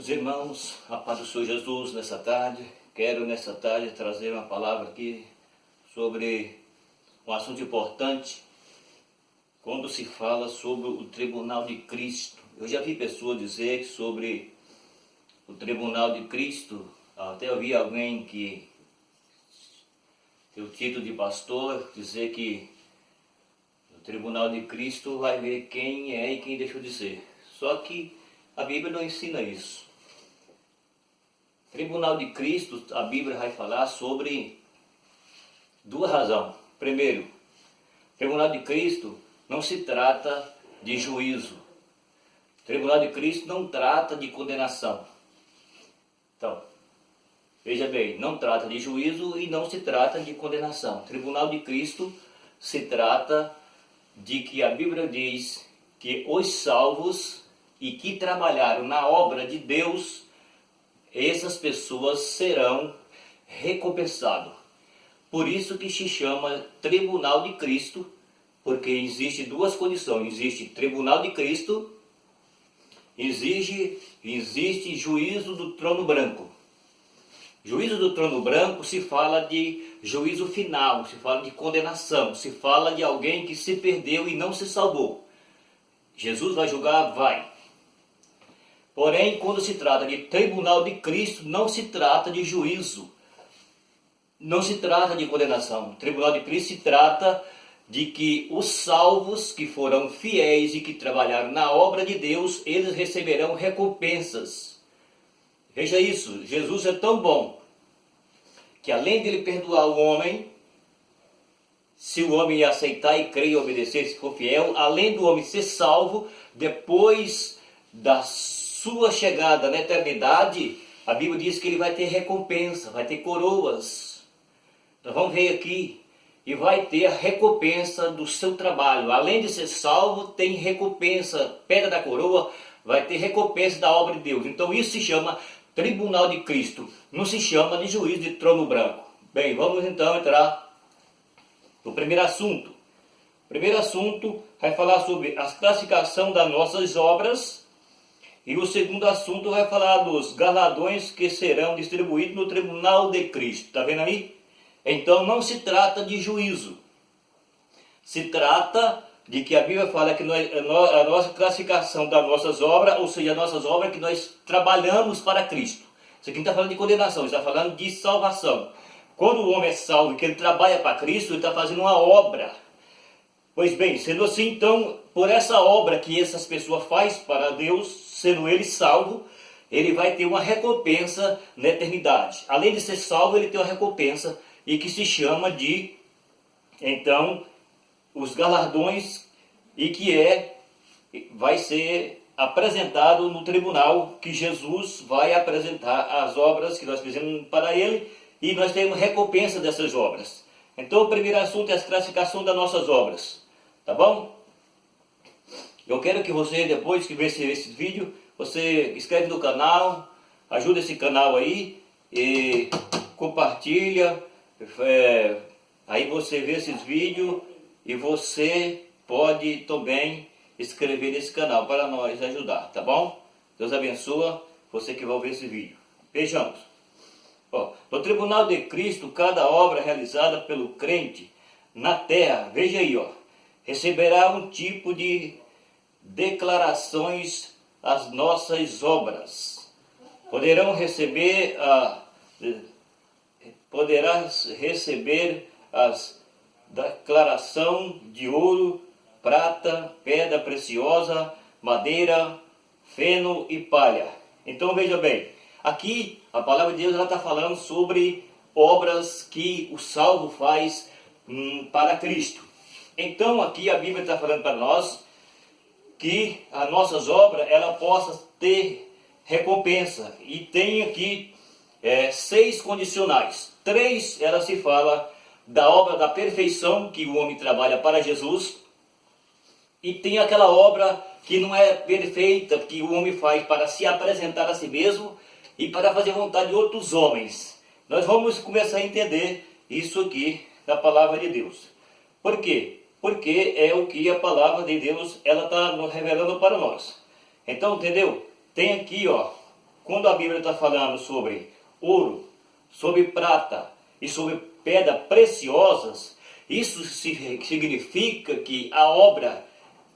Meus irmãos, a paz do Senhor Jesus nessa tarde. Quero nessa tarde trazer uma palavra aqui sobre um assunto importante quando se fala sobre o tribunal de Cristo. Eu já vi pessoas dizer sobre o tribunal de Cristo, até ouvi alguém que tem o título de pastor dizer que o tribunal de Cristo vai ver quem é e quem deixou de ser. Só que a Bíblia não ensina isso. Tribunal de Cristo, a Bíblia vai falar sobre duas razões. Primeiro, Tribunal de Cristo não se trata de juízo. Tribunal de Cristo não trata de condenação. Então, veja bem, não trata de juízo e não se trata de condenação. Tribunal de Cristo se trata de que a Bíblia diz que os salvos e que trabalharam na obra de Deus, essas pessoas serão recompensados. Por isso que se chama Tribunal de Cristo, porque existe duas condições. Existe Tribunal de Cristo, existe juízo do trono branco. Juízo do trono branco se fala de juízo final, se fala de condenação, se fala de alguém que se perdeu e não se salvou. Jesus vai julgar? Vai. Porém, quando se trata de tribunal de Cristo, não se trata de juízo, não se trata de condenação. O tribunal de Cristo se trata de que os salvos que foram fiéis e que trabalharam na obra de Deus, eles receberão recompensas. Veja isso, Jesus é tão bom, que além de ele perdoar o homem, se o homem aceitar e crer e obedecer, se for fiel, além do homem ser salvo, depois da sua chegada na eternidade, a Bíblia diz que ele vai ter recompensa, vai ter coroas. Nós vamos ver aqui, e vai ter a recompensa do seu trabalho. Além de ser salvo, tem recompensa, pedra da coroa, vai ter recompensa da obra de Deus. Então isso se chama Tribunal de Cristo, não se chama de juízo de trono branco. Bem, vamos então entrar no primeiro assunto. O primeiro assunto vai falar sobre a classificação das nossas obras. E o segundo assunto vai falar dos galardões que serão distribuídos no Tribunal de Cristo. Está vendo aí? Então não se trata de juízo. Se trata de que a Bíblia fala que a nossa classificação das nossas obras, ou seja, as nossas obras que nós trabalhamos para Cristo. Isso aqui não está falando de condenação, está falando de salvação. Quando o homem é salvo, que ele trabalha para Cristo, ele está fazendo uma obra. Pois bem, sendo assim, então, por essa obra que essas pessoas fazem para Deus, sendo ele salvo, ele vai ter uma recompensa na eternidade. Além de ser salvo, ele tem uma recompensa, e que se chama de, então, os galardões, e que vai ser apresentado no tribunal, que Jesus vai apresentar as obras que nós fizemos para ele, e nós temos recompensa dessas obras. Então, o primeiro assunto é a classificação das nossas obras. Tá bom? Eu quero que você, depois que ver esse vídeo, você inscreve no canal, ajuda esse canal aí, e compartilha, aí você vê esses vídeos, e você pode também inscrever nesse canal para nós ajudar, tá bom? Deus abençoe você que vai ver esse vídeo. Vejamos. No Tribunal de Cristo, cada obra realizada pelo crente na terra, veja aí, receberá um tipo de declarações as nossas obras. Poderás receber as declaração de ouro, prata, pedra preciosa, madeira, feno e palha. Então veja bem, aqui a palavra de Deus está falando sobre obras que o salvo faz para Cristo. Então aqui a Bíblia está falando para nós que as nossas obras ela possa ter recompensa. E tem aqui 6 condicionais. 3 ela se fala da obra da perfeição que o homem trabalha para Jesus. E tem aquela obra que não é perfeita, que o homem faz para se apresentar a si mesmo e para fazer vontade de outros homens. Nós vamos começar a entender isso aqui da palavra de Deus. Por quê? Porque é o que a palavra de Deus ela está nos revelando para nós. Então, entendeu? Tem aqui, quando a Bíblia está falando sobre ouro, sobre prata e sobre pedras preciosas, isso significa que a obra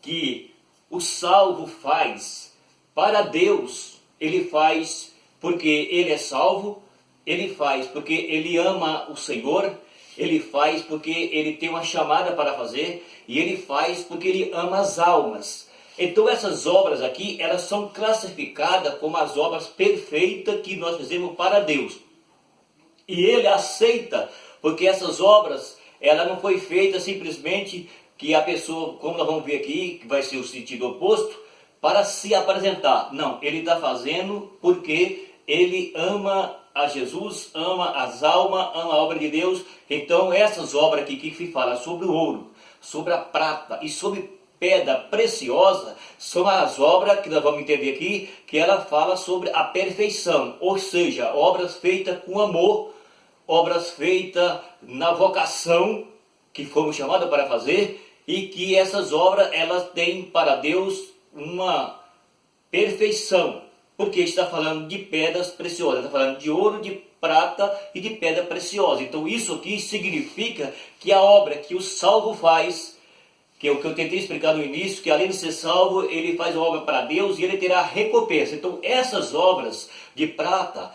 que o salvo faz para Deus, ele faz porque ele é salvo, ele faz porque ele ama o Senhor, ele faz porque ele tem uma chamada para fazer, e ele faz porque ele ama as almas. Então essas obras aqui, elas são classificadas como as obras perfeitas que nós fizemos para Deus. E ele aceita, porque essas obras, ela não foi feita simplesmente que a pessoa, como nós vamos ver aqui, que vai ser o sentido oposto, para se apresentar. Não, ele está fazendo porque ele ama a Jesus, ama as almas, ama a obra de Deus. Então essas obras aqui que fala sobre o ouro, sobre a prata e sobre pedra preciosa, são as obras que nós vamos entender aqui, que ela fala sobre a perfeição, ou seja, obras feitas com amor, obras feitas na vocação que fomos chamados para fazer, e que essas obras, elas têm para Deus uma perfeição, porque está falando de pedras preciosas, está falando de ouro, de prata e de pedra preciosa. Então isso aqui significa que a obra que o salvo faz, que é o que eu tentei explicar no início, que além de ser salvo, ele faz uma obra para Deus e ele terá recompensa. Então essas obras de prata,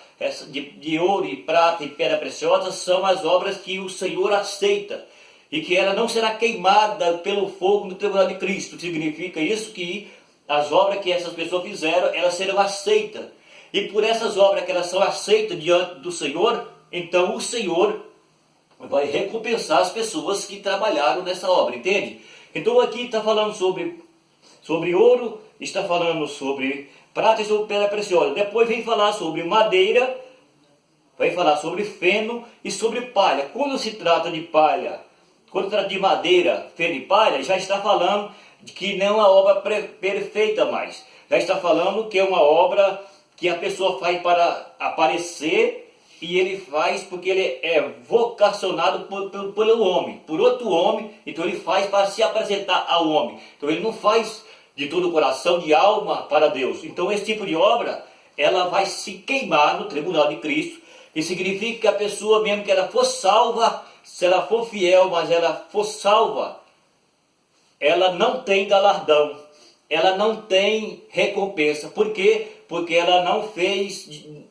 de ouro e prata e pedra preciosa, são as obras que o Senhor aceita, e que ela não será queimada pelo fogo no tribunal de Cristo. Significa isso que as obras que essas pessoas fizeram, elas serão aceitas. E por essas obras que elas são aceitas diante do Senhor, então o Senhor vai recompensar as pessoas que trabalharam nessa obra, entende? Então aqui está falando sobre ouro, está falando sobre prata e sobre pedra preciosa. Depois vem falar sobre madeira, vai falar sobre feno e sobre palha. Quando se trata de palha, quando se trata de madeira, feno e palha, já está falando de que não é uma obra perfeita mais. Já está falando que é uma obra que a pessoa faz para aparecer, e ele faz porque ele é vocacionado pelo homem, por outro homem. Então ele faz para se apresentar ao homem. Então ele não faz de todo o coração, de alma para Deus. Então esse tipo de obra, ela vai se queimar no tribunal de Cristo. E significa que a pessoa, mesmo que ela for salva, se ela for fiel, mas ela for salva, ela não tem galardão, ela não tem recompensa. Por quê? Porque ela não fez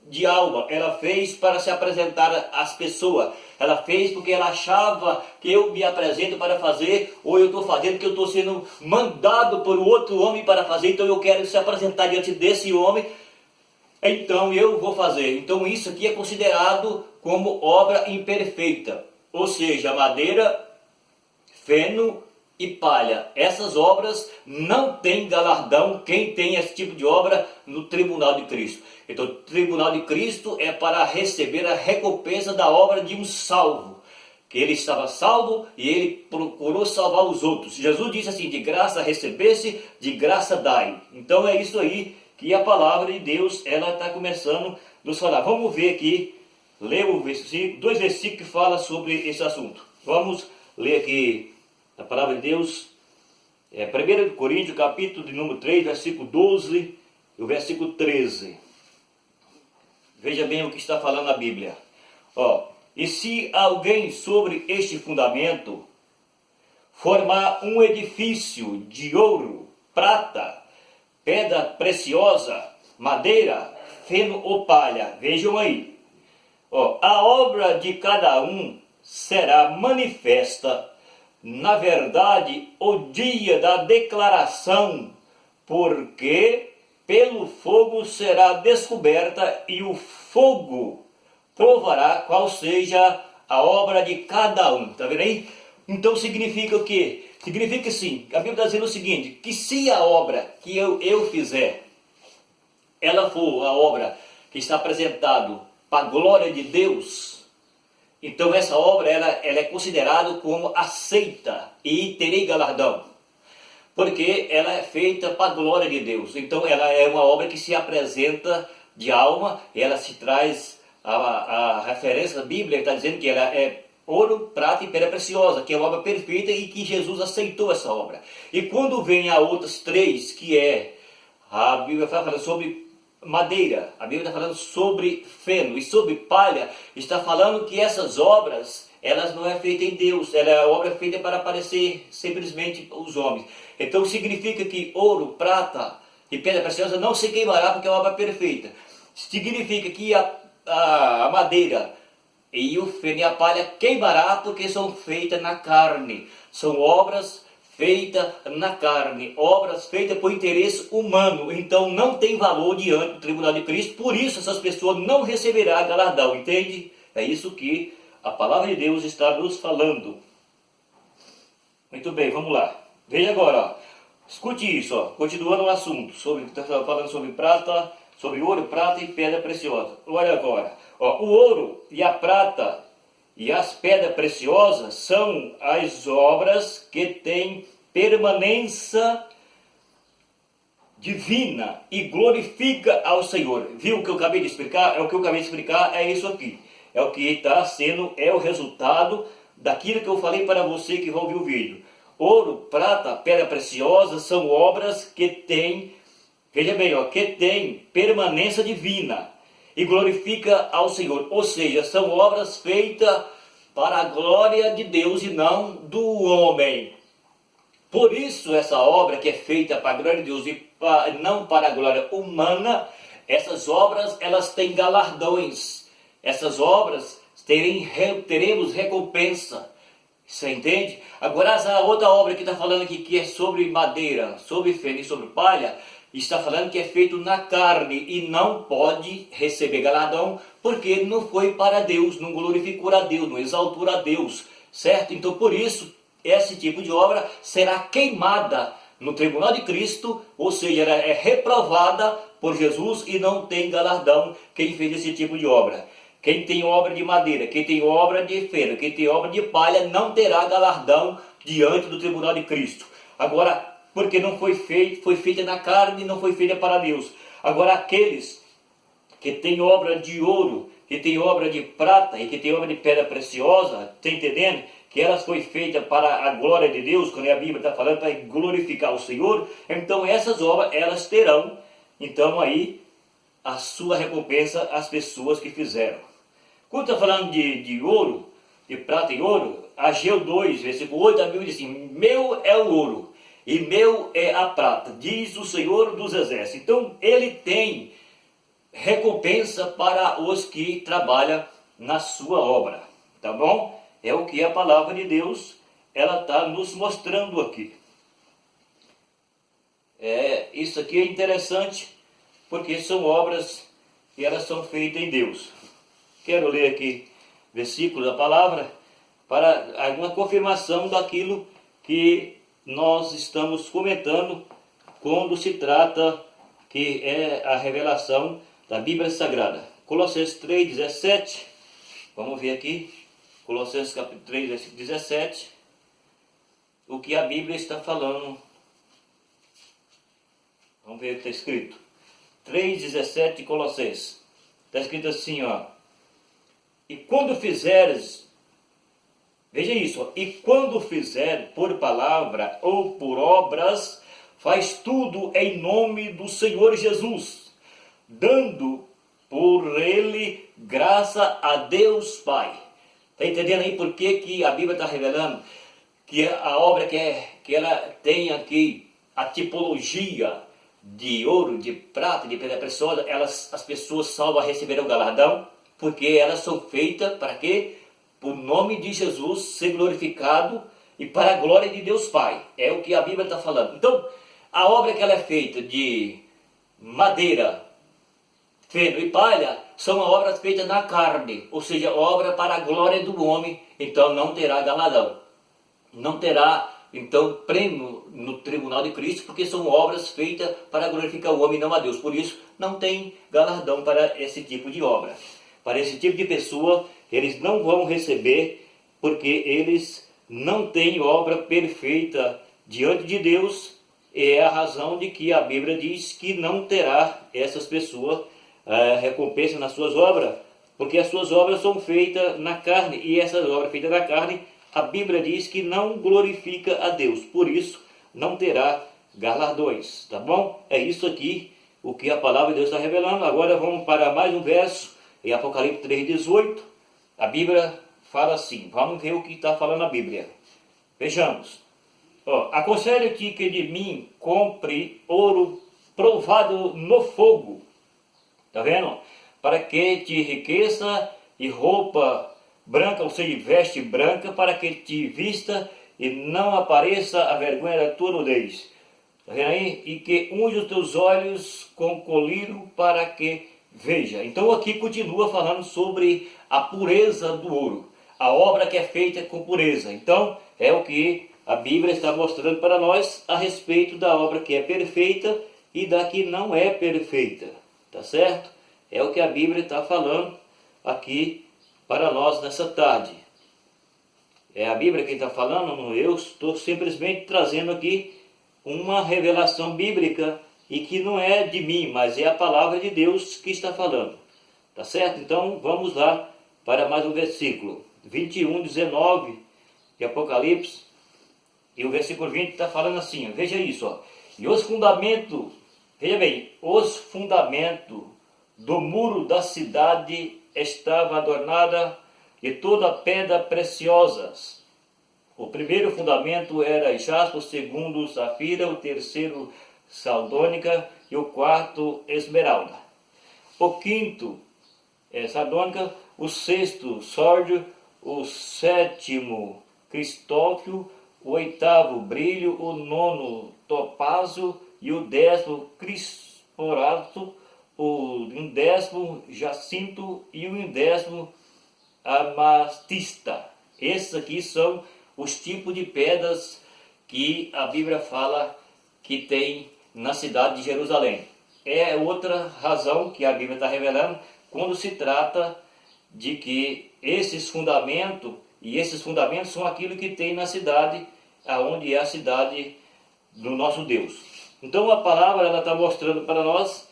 de alma, ela fez para se apresentar às pessoas. Ela fez porque ela achava que eu me apresento para fazer, ou eu estou fazendo porque eu estou sendo mandado por outro homem para fazer, então eu quero se apresentar diante desse homem, então eu vou fazer. Então isso aqui é considerado como obra imperfeita, ou seja, madeira, feno e palha. Essas obras não têm galardão quem tem esse tipo de obra no tribunal de Cristo. Então o tribunal de Cristo é para receber a recompensa da obra de um salvo, que ele estava salvo e ele procurou salvar os outros. Jesus disse assim: de graça recebesse, de graça dai. Então é isso aí que a palavra de Deus, ela está começando a nos falar. Vamos ver aqui, ler o versículo, 2 versículos que falam sobre esse assunto. Vamos ler aqui a palavra de Deus, 1 Coríntios, capítulo de número 3, versículo 12 e o versículo 13. Veja bem o que está falando a Bíblia. E se alguém sobre este fundamento formar um edifício de ouro, prata, pedra preciosa, madeira, feno ou palha, vejam aí, a obra de cada um será manifesta, na verdade, o dia da declaração, porque pelo fogo será descoberta, e o fogo provará qual seja a obra de cada um. Está vendo aí? Então significa o quê? Significa sim, a Bíblia está dizendo o seguinte, que se a obra que eu fizer, ela for a obra que está apresentada para a glória de Deus, então essa obra ela é considerada como aceita e terei galardão, porque ela é feita para a glória de Deus. Então ela é uma obra que se apresenta de alma, ela se traz a referência da Bíblia, está dizendo que ela é ouro, prata e pedra preciosa, que é uma obra perfeita e que Jesus aceitou essa obra. E quando vem a outras três, que a Bíblia fala sobre madeira, a Bíblia está falando sobre feno e sobre palha, está falando que essas obras, elas não é feita em Deus, ela é obra feita para aparecer simplesmente os homens. Então significa que ouro, prata e pedra preciosa não se queimará porque é uma obra perfeita. Significa que a madeira e o feno e a palha queimará porque são feitas na carne, são obras feitas na carne, obras feitas por interesse humano, então não tem valor diante do tribunal de Cristo, por isso essas pessoas não receberão galardão, entende? É isso que a palavra de Deus está nos falando. Muito bem, vamos lá. Veja agora, ó. Escute isso, ó. Continuando o assunto, está falando sobre prata, sobre ouro, prata e pedra preciosa. Olha agora, ó, o ouro e a prata e as pedras preciosas são as obras que têm permanência divina e glorifica ao Senhor. Viu o que eu acabei de explicar? É o que eu acabei de explicar, é isso aqui. É o que está sendo, é o resultado daquilo que eu falei para você que vai ouvir o vídeo. Ouro, prata, pedra preciosa são obras que têm, veja bem, ó, que têm permanência divina e glorifica ao Senhor. Ou seja, são obras feitas para a glória de Deus e não do homem. Por isso essa obra que é feita para a glória de Deus e não para a glória humana, essas obras elas têm galardões. Essas obras teremos recompensa. Você entende? Agora essa outra obra que está falando aqui, que é sobre madeira, sobre feno e sobre palha, está falando que é feito na carne e não pode receber galardão, porque não foi para Deus, não glorificou a Deus, não exaltou a Deus, certo? Então por isso, esse tipo de obra será queimada no tribunal de Cristo, ou seja, ela é reprovada por Jesus e não tem galardão quem fez esse tipo de obra. Quem tem obra de madeira, quem tem obra de feno, quem tem obra de palha, não terá galardão diante do tribunal de Cristo. Agora, porque não foi feita na carne e não foi feita para Deus. Agora, aqueles que têm obra de ouro, que têm obra de prata e que têm obra de pedra preciosa, está entendendo? Que elas foi feita para a glória de Deus, quando a Bíblia está falando para glorificar o Senhor, então essas obras, elas terão, então aí, a sua recompensa às pessoas que fizeram. Quando está falando de ouro, de prata e ouro, Ageu 2, versículo 8, a Bíblia diz assim: meu é o ouro e meu é a prata, diz o Senhor dos Exércitos. Então ele tem recompensa para os que trabalham na sua obra, tá bom? É o que a palavra de Deus ela está nos mostrando aqui. Isso aqui é interessante porque são obras que elas são feitas em Deus. Quero ler aqui versículo da palavra para alguma confirmação daquilo que nós estamos comentando quando se trata que é a revelação da Bíblia Sagrada. Colossenses 3:17, vamos ver aqui, Colossenses capítulo 3, versículo 17, o que a Bíblia está falando. Vamos ver o que está escrito. 3:17 de Colossenses. Está escrito assim, ó. E quando fizeres, veja isso, ó, e quando fizer por palavra ou por obras, faz tudo em nome do Senhor Jesus, dando por ele graça a Deus Pai. Está entendendo aí por que a Bíblia está revelando que a obra que ela tem aqui, a tipologia de ouro, de prata, de pedra preciosa, as pessoas salvas receberão galardão, porque elas são feitas para quê? Por nome de Jesus ser glorificado e para a glória de Deus Pai. É o que a Bíblia está falando. Então, a obra que ela é feita de madeira, feno e palha, são obras feitas na carne, ou seja, obra para a glória do homem, então não terá galardão. Não terá, então, prêmio no tribunal de Cristo, porque são obras feitas para glorificar o homem e não a Deus. Por isso, não tem galardão para esse tipo de obra. Para esse tipo de pessoa, eles não vão receber, porque eles não têm obra perfeita diante de Deus. É a razão de que a Bíblia diz que não terá essas pessoas recompensa nas suas obras, porque as suas obras são feitas na carne, e essas obras feitas na carne, a Bíblia diz que não glorifica a Deus, por isso não terá galardões, tá bom? É isso aqui o que a palavra de Deus está revelando. Agora vamos para mais um verso, em Apocalipse 3,18. A Bíblia fala assim, vamos ver o que está falando a Bíblia. Vejamos. Aconselho-te que de mim compre ouro provado no fogo. Está vendo? Para que te enriqueça e roupa branca, ou seja, veste branca, para que te vista e não apareça a vergonha da tua nudez. Está vendo aí? E que unge os teus olhos com colírio para que veja. Então aqui continua falando sobre a pureza do ouro. A obra que é feita com pureza. Então é o que a Bíblia está mostrando para nós a respeito da obra que é perfeita e da que não é perfeita. Tá certo? É o que a Bíblia está falando aqui para nós nessa tarde. É a Bíblia quem está falando, não eu. Estou simplesmente trazendo aqui uma revelação bíblica e que não é de mim, mas é a palavra de Deus que está falando. Tá certo? Então vamos lá para mais um versículo. 21, 19 de Apocalipse. E o versículo 20 está falando assim, veja isso, ó. E os fundamentos, veja bem, os fundamentos do muro da cidade estavam adornados de toda pedra preciosas. O primeiro fundamento era jaspe, o segundo safira, o terceiro saldônica e o quarto esmeralda. O quinto é sardônica, o sexto sórdio, o sétimo cristófilo, o oitavo brilho, o nono topázio e o décimo crisporato, o undécimo jacinto e o undécimo amatista. Esses aqui são os tipos de pedras que a Bíblia fala que tem na cidade de Jerusalém. É outra razão que a Bíblia está revelando quando se trata de que esses fundamentos são aquilo que tem na cidade, aonde é a cidade do nosso Deus. Então a palavra está mostrando para nós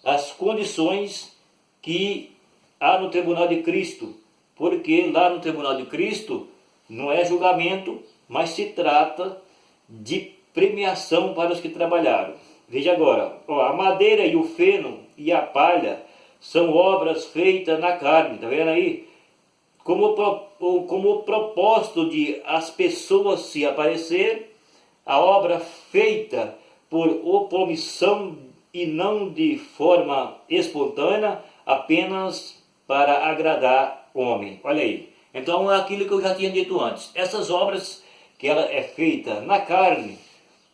as condições que há no tribunal de Cristo, porque lá no tribunal de Cristo não é julgamento, mas se trata de premiação para os que trabalharam. Veja agora, a madeira e o feno e a palha são obras feitas na carne, está vendo aí? Como o propósito de as pessoas se aparecer, a obra feita por omissão e não de forma espontânea, apenas para agradar o homem. Olha aí. Então é aquilo que eu já tinha dito antes. Essas obras que ela é feita na carne,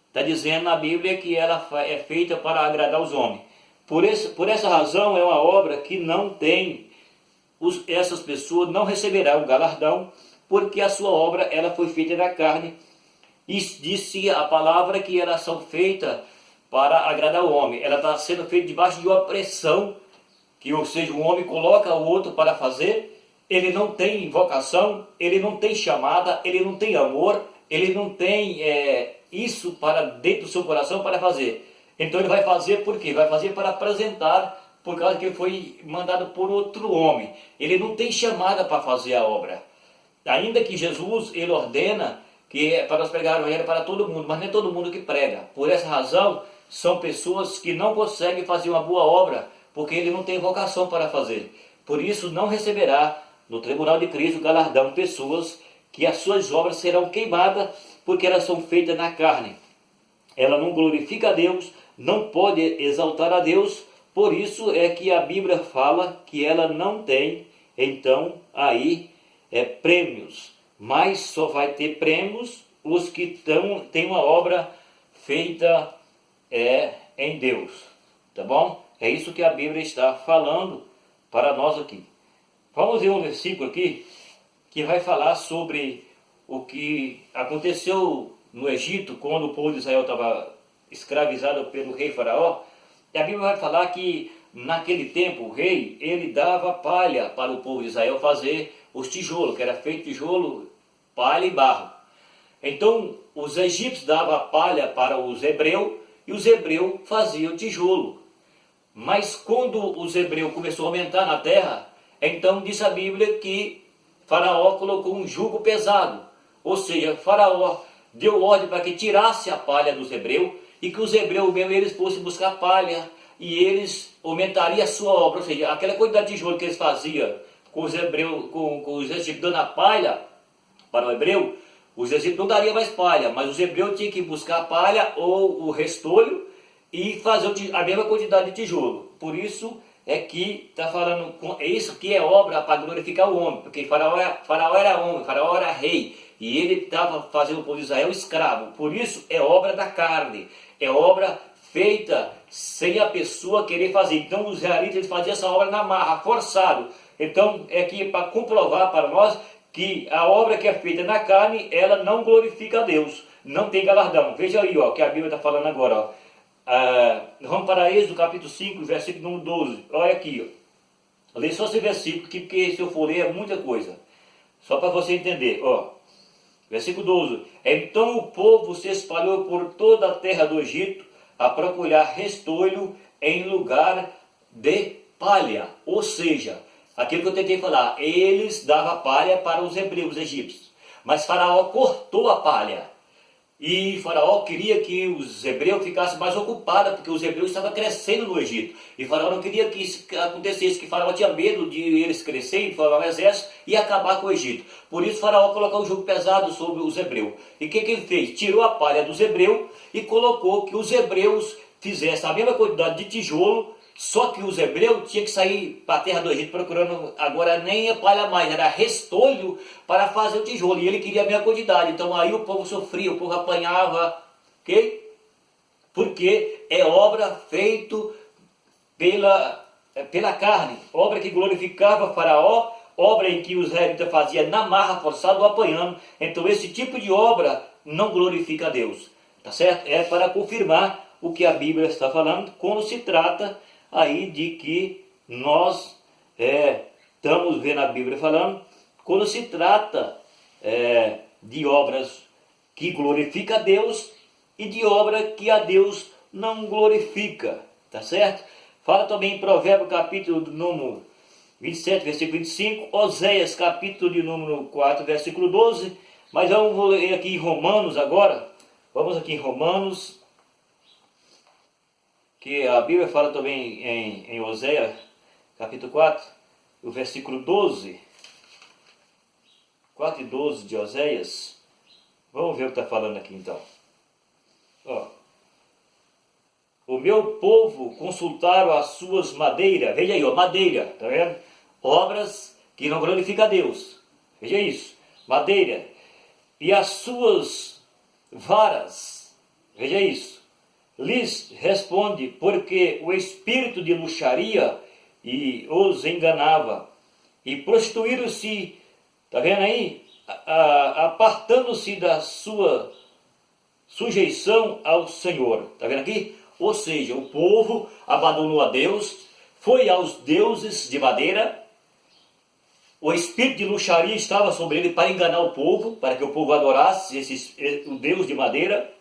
está dizendo na Bíblia que ela é feita para agradar os homens. Por essa razão é uma obra que não tem, essas pessoas não receberão o galardão, porque a sua obra ela foi feita na carne. E disse a palavra que elas são feitas para agradar o homem. Ela está sendo feita debaixo de uma pressão, que, ou seja, o homem coloca o outro para fazer, ele não tem vocação, ele não tem chamada, ele não tem amor, ele não tem isso para dentro do seu coração para fazer. Então ele vai fazer por quê? Vai fazer para apresentar, por causa que ele foi mandado por outro homem. Ele não tem chamada para fazer a obra. Ainda que Jesus, ele ordena que é para nós pregar o evangelho para todo mundo, mas não é todo mundo que prega. Por essa razão, são pessoas que não conseguem fazer uma boa obra, porque ele não tem vocação para fazer. Por isso não receberá no tribunal de Cristo galardão pessoas que as suas obras serão queimadas, porque elas são feitas na carne. Ela não glorifica a Deus, não pode exaltar a Deus, por isso é que a Bíblia fala que ela não tem, então, aí, prêmios. Mas só vai ter prêmios os que têm uma obra feita em Deus. Tá bom? É isso que a Bíblia está falando para nós aqui. Vamos ver um versículo aqui que vai falar sobre o que aconteceu no Egito, quando o povo de Israel estava escravizado pelo rei Faraó. E a Bíblia vai falar que naquele tempo o rei, ele dava palha para o povo de Israel fazer os tijolos, que era feito tijolo, palha e barro. Então os egípcios davam palha para os hebreus e os hebreus faziam tijolo. Mas quando os hebreus começaram a aumentar na terra, então diz a Bíblia que Faraó colocou um jugo pesado. Ou seja, Faraó deu ordem para que tirasse a palha dos hebreus e que os hebreus mesmo eles fossem buscar palha e eles aumentariam a sua obra, ou seja, aquela quantidade de tijolo que eles faziam com os hebreus, com os egípcios dando a palha para o hebreu, os egípcios não dariam mais palha, mas os hebreus tinham que buscar a palha ou o restolho e fazer a mesma quantidade de tijolo. Por isso é que está falando, é isso que é obra para glorificar o homem, porque Faraó era homem, Faraó era rei, e ele estava fazendo o povo de Israel escravo. Por isso é obra da carne, é obra feita sem a pessoa querer fazer. Então os israelitas eles faziam essa obra na marra, forçado. Então é aqui para comprovar para nós que a obra que é feita na carne, ela não glorifica a Deus, não tem galardão. Veja aí o que a Bíblia está falando agora. Vamos para Êxodo capítulo 5, versículo número 12. Olha aqui. Lê só esse versículo aqui, porque se eu for ler é muita coisa. Só para você entender. Versículo 12. Então o povo se espalhou por toda a terra do Egito a procurar restolho em lugar de palha. Ou seja, aquilo que eu tentei falar, eles davam palha para os hebreus, os egípcios. Mas Faraó cortou a palha. E Faraó queria que os hebreus ficassem mais ocupados, porque os hebreus estavam crescendo no Egito. E Faraó não queria que isso acontecesse, que Faraó tinha medo de eles crescerem, formar um exército e acabar com o Egito. Por isso Faraó colocou um jugo pesado sobre os hebreus. E o que ele fez? Tirou a palha dos hebreus e colocou que os hebreus fizessem a mesma quantidade de tijolo. Só que os hebreus tinham que sair para a terra do Egito procurando, agora nem a palha mais, era restolho para fazer o tijolo. E ele queria a mesma quantidade. Então aí o povo sofria, o povo apanhava. Ok? Porque é obra feita pela carne. Obra que glorificava Faraó, obra em que os israelitas faziam na marra, forçado ou apanhando. Então esse tipo de obra não glorifica a Deus. Tá certo? É para confirmar o que a Bíblia está falando quando se trata aí de que nós estamos vendo a Bíblia falando, quando se trata de obras que glorificam a Deus e de obra que a Deus não glorifica, tá certo? Fala também em Provérbios capítulo de número 27, versículo 25, Oséias capítulo de número 4, versículo 12, mas vamos ler aqui em Romanos agora, vamos aqui em Romanos, que a Bíblia fala também em Oséias, capítulo 4, o versículo 12, 4 e 12 de Oséias. Vamos ver o que está falando aqui então. O meu povo consultaram as suas madeiras, veja aí, madeira, tá vendo? Obras que não glorificam a Deus, veja isso, madeira, e as suas varas, veja isso. Lhes responde, porque o espírito de luxaria e os enganava, e prostituíram-se, está vendo aí? Apartando-se da sua sujeição ao Senhor, está vendo aqui? Ou seja, o povo abandonou a Deus, foi aos deuses de madeira, o espírito de luxaria estava sobre ele para enganar o povo, para que o povo adorasse o Deus de madeira.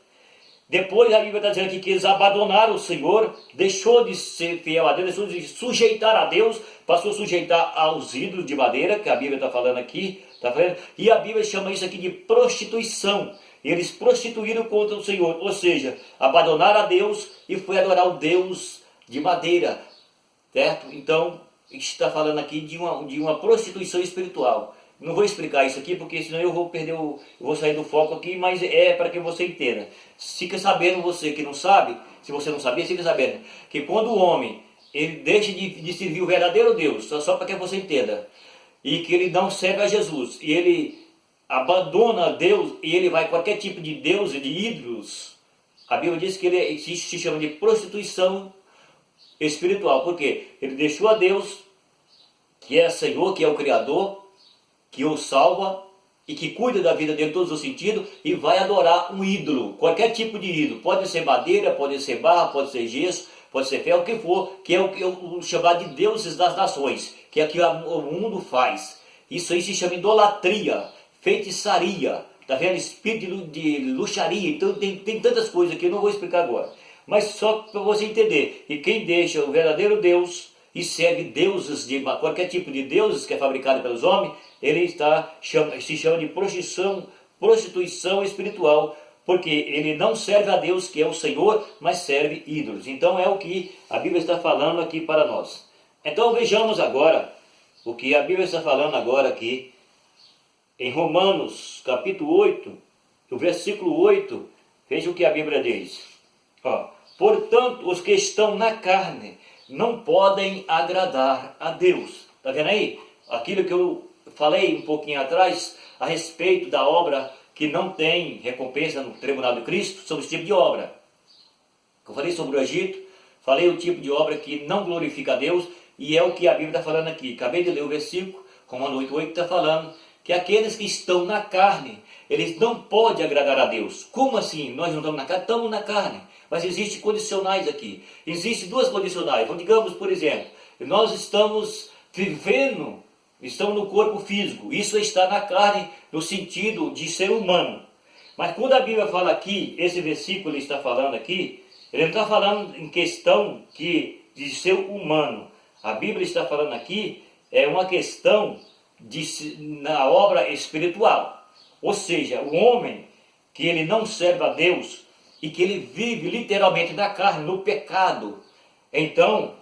Depois a Bíblia está dizendo aqui que eles abandonaram o Senhor, deixou de ser fiel a Deus, deixou de sujeitar a Deus, passou a sujeitar aos ídolos de madeira, que a Bíblia está falando aqui, tá vendo? E a Bíblia chama isso aqui de prostituição. Eles prostituíram contra o Senhor, ou seja, abandonaram a Deus e foi adorar o Deus de madeira, certo? Então, está falando aqui de uma prostituição espiritual. Não vou explicar isso aqui, porque senão eu vou sair do foco aqui, mas é para que você entenda. Fica sabendo você que não sabe, se você não sabia, fica sabendo, que quando o homem, ele deixa de servir o verdadeiro Deus, só para que você entenda, e que ele não serve a Jesus, e ele abandona Deus, e ele vai a qualquer tipo de Deus e de ídolos, a Bíblia diz que ele se chama de prostituição espiritual, porque ele deixou a Deus, que é Senhor, que é o Criador, que o salva e que cuida da vida dele em todos os sentidos, e vai adorar um ídolo, qualquer tipo de ídolo, pode ser madeira, pode ser barra, pode ser gesso, pode ser ferro, o que for, que é o chamado de deuses das nações, que é o que o mundo faz. Isso aí se chama idolatria, feitiçaria, tá vendo? Espírito de luxaria, então tem tantas coisas que eu não vou explicar agora, mas só para você entender, e quem deixa o verdadeiro Deus e serve deuses, qualquer tipo de deuses que é fabricado pelos homens, ele se chama de prostituição espiritual, porque ele não serve a Deus, que é o Senhor, mas serve ídolos. Então é o que a Bíblia está falando aqui para nós. Então vejamos agora o que a Bíblia está falando agora aqui em Romanos capítulo 8, o versículo 8, veja o que a Bíblia diz. Portanto, os que estão na carne não podem agradar a Deus. Está vendo aí? Aquilo que eu falei um pouquinho atrás a respeito da obra que não tem recompensa no tribunal de Cristo, sobre esse tipo de obra. Eu falei sobre o Egito, falei o tipo de obra que não glorifica a Deus, e é o que a Bíblia está falando aqui. Acabei de ler o versículo, Romanos 8,8, está falando que aqueles que estão na carne, eles não podem agradar a Deus. Como assim? Nós não estamos na carne? Estamos na carne. Mas existem condicionais aqui. Existem duas condicionais. Então, digamos, por exemplo, nós estamos vivendo, estamos no corpo físico. Isso está na carne no sentido de ser humano. Mas quando a Bíblia fala aqui, esse versículo está falando aqui, ele não está falando em questão de ser humano. A Bíblia está falando aqui, é uma questão na obra espiritual. Ou seja, o homem que ele não serve a Deus e que ele vive literalmente na carne, no pecado, então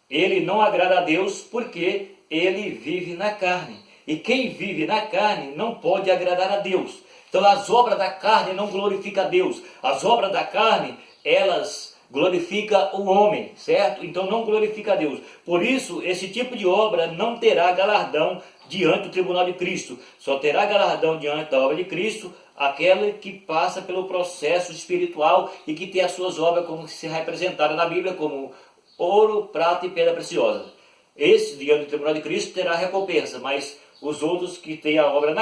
ele não agrada a Deus porque ele vive na carne. E quem vive na carne não pode agradar a Deus. Então as obras da carne não glorificam a Deus. As obras da carne, elas glorificam o homem, certo? Então não glorifica a Deus. Por isso, esse tipo de obra não terá galardão diante do tribunal de Cristo. Só terá galardão diante da obra de Cristo aquela que passa pelo processo espiritual e que tem as suas obras como se representadas na Bíblia como ouro, prata e pedra preciosa. Esse, diante do tribunal de Cristo, terá recompensa, mas os outros que têm a obra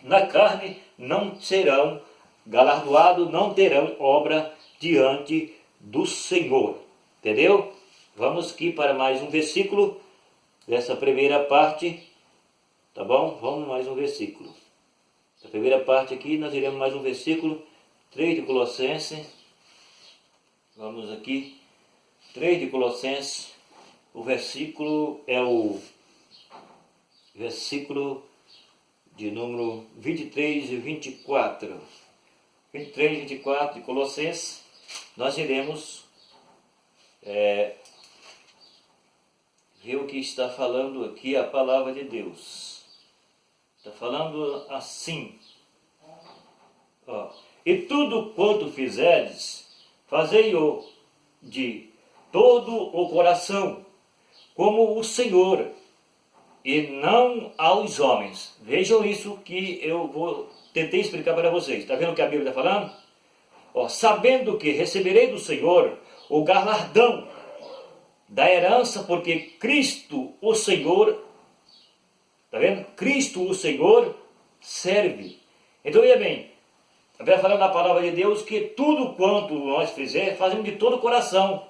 na carne não serão galardoados, não terão obra diante do Senhor. Entendeu? Vamos aqui para mais um versículo dessa primeira parte. Tá bom? Vamos mais um versículo. A primeira parte aqui, nós iremos mais um versículo, 3 de Colossenses. Vamos aqui, 3 de Colossenses. O versículo é o versículo de número 23 e 24. 23 e 24 de Colossenses. Nós iremos ver o que está falando aqui a palavra de Deus. Está falando assim. E tudo quanto fizerdes, fazei-o de todo o coração, como o Senhor, e não aos homens. Vejam isso que eu tentei explicar para vocês. Está vendo o que a Bíblia está falando? Sabendo que receberei do Senhor o galardão da herança, porque Cristo, o Senhor, está vendo? Cristo, o Senhor, serve. Então, veja bem, a Bíblia falando na palavra de Deus que tudo quanto nós fizermos, fazemos de todo o coração,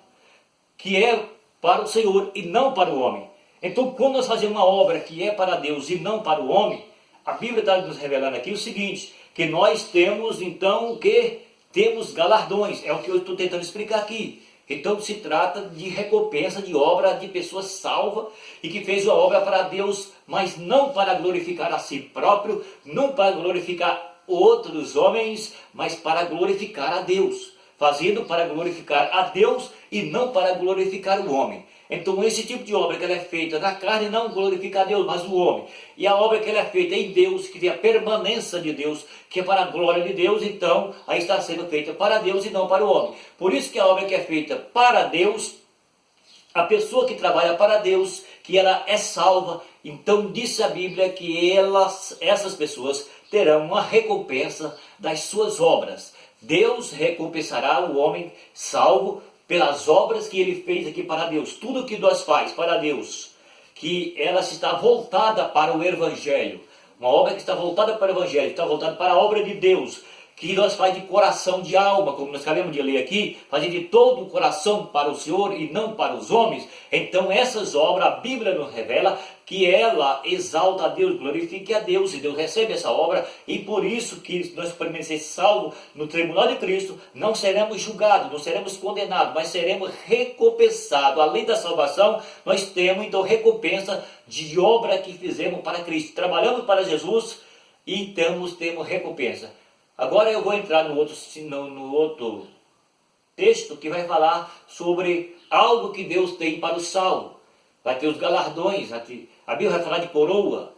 que é para o Senhor e não para o homem. Então, quando nós fazemos uma obra que é para Deus e não para o homem, a Bíblia está nos revelando aqui o seguinte, que nós temos, então, o que? Temos galardões, é o que eu estou tentando explicar aqui. Então se trata de recompensa de obra de pessoa salva e que fez a obra para Deus, mas não para glorificar a si próprio, não para glorificar outros homens, mas para glorificar a Deus. Fazendo para glorificar a Deus e não para glorificar o homem. Então esse tipo de obra que ela é feita na carne não glorifica a Deus, mas o homem. E a obra que ela é feita em Deus, que tem a permanência de Deus, que é para a glória de Deus, então aí está sendo feita para Deus e não para o homem. Por isso que a obra que é feita para Deus, a pessoa que trabalha para Deus, que ela é salva, então disse a Bíblia que essas pessoas terão uma recompensa das suas obras. Deus recompensará o homem salvo pelas obras que ele fez aqui para Deus. Tudo que nós faz para Deus, que ela está voltada para o Evangelho. Uma obra que está voltada para o Evangelho, está voltada para a obra de Deus, que nós faz de coração, de alma, como nós acabamos de ler aqui, fazer de todo o coração para o Senhor e não para os homens. Então essas obras, a Bíblia nos revela que ela exalta a Deus, glorifica a Deus, e Deus recebe essa obra, e por isso que nós podemos ser salvos no tribunal de Cristo, não seremos julgados, não seremos condenados, mas seremos recompensados. Além da salvação, nós temos então recompensa de obra que fizemos para Cristo. Trabalhamos para Jesus e temos recompensa. Agora eu vou entrar no outro texto que vai falar sobre algo que Deus tem para o salvo. Vai ter os galardões, a Bíblia vai falar de coroa.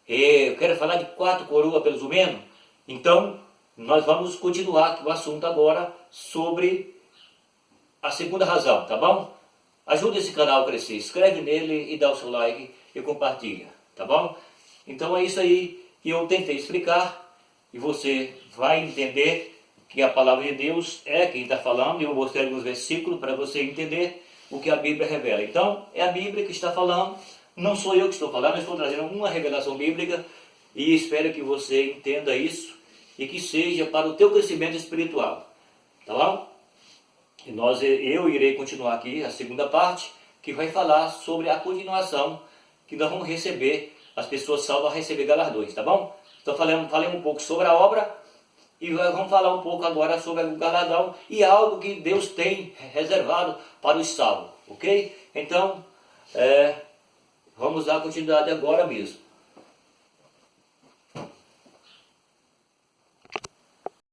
Eu quero falar de 4 coroas, pelo menos. Então, nós vamos continuar aqui o assunto agora sobre a segunda razão, tá bom? Ajuda esse canal a crescer, inscreve nele e dá o seu like e compartilha, tá bom? Então é isso aí que eu tentei explicar e você vai entender que a palavra de Deus é quem está falando, e eu mostrei alguns versículos para você entender o que a Bíblia revela. Então, é a Bíblia que está falando, não sou eu que estou falando, eu estou trazendo uma revelação bíblica e espero que você entenda isso e que seja para o teu crescimento espiritual, tá bom? E eu irei continuar aqui a segunda parte, que vai falar sobre a continuação que nós vamos receber, as pessoas salvas vão receber galardões, tá bom? Então falei um pouco sobre a obra e vamos falar um pouco agora sobre o galardão e algo que Deus tem reservado para os salvos, ok? Então, vamos dar continuidade agora mesmo.